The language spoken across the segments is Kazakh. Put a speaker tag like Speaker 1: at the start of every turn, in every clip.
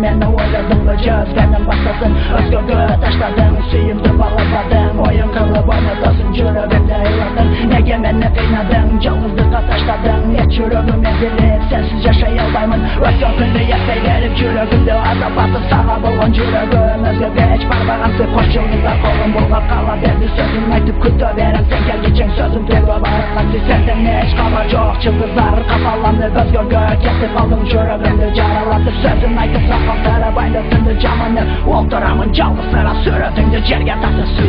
Speaker 1: meni oyladın gözlerin başlasın özgürlüğü taşladın suyumdu bağlamadın oyun kılıp oynadasın yüreğimde eyladın nege meni kıynadın yalnızlığa taşladın et yüreğime bilip sensiz yaşayalmayımın özgürlüğünü yetmeylerip yüreğimde azabatı sana bulun yüreğim özgürlüğe hiç barbağımsız hoş yıldızlar kolum bulgar kala derdi sözüm aytıp kutu veren sen gel geçen sözüm tegu barınlaksız senden hiç kala çok çıldızlar kafalandı özgürlüğe kesip aldım yüreğimde caralatıp sözüm aytıp sakal baylasındı camını olduramın canlı sıra sürüdüğünde cerge tatlısı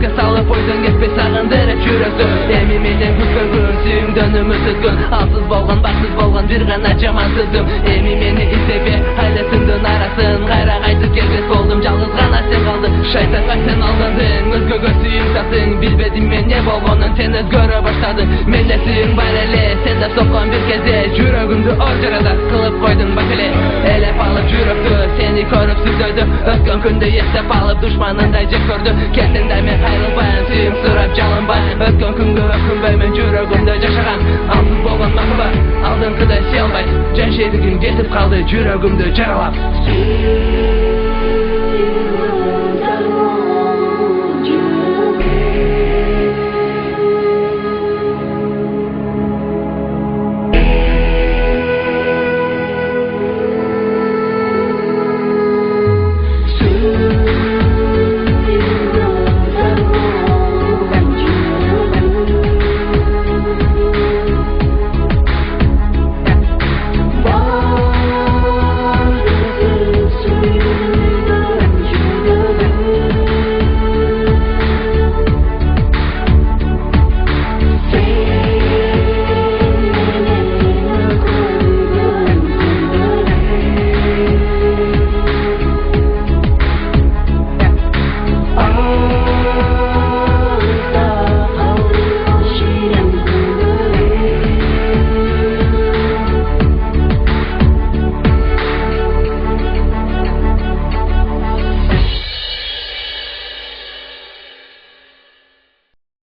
Speaker 2: Esке salып oydan geçpey sağındırıp жүрөктü Эми менен күткөн сүйүңдөнүмү түзгөн Алсыз болгон, баксыз болгон бир гана жамансыздым Эми мени издебе, айлетиңдин арасын Кайра кайтып келбес болдум, жалгыз гана сен калдың Шайтанга сен алдандың, өзгөгө сүйүң саттың Билбедим мен не болгонун, сен өзгөрө баштадың Менде сүйүң бар эле, сен да соккон бир кезде Жүрөгүмдү ор жарада кылып койдуң бак эле Элеп алып жүрөктү, сени көрүп сүзөдүм Өткөн күндү эстеп алып, душманындай жек көрдүм Келсең да мен кайрылбайм, сүйүм сурап жалынбайм Өткөн күнгө өкүнбөймүн, жүрөгүмдө жашаган Алсыз болгон махабат, алдыңкыдай сыйя албай Жан шеригим жетип калды, жүрөгүмдү жаралап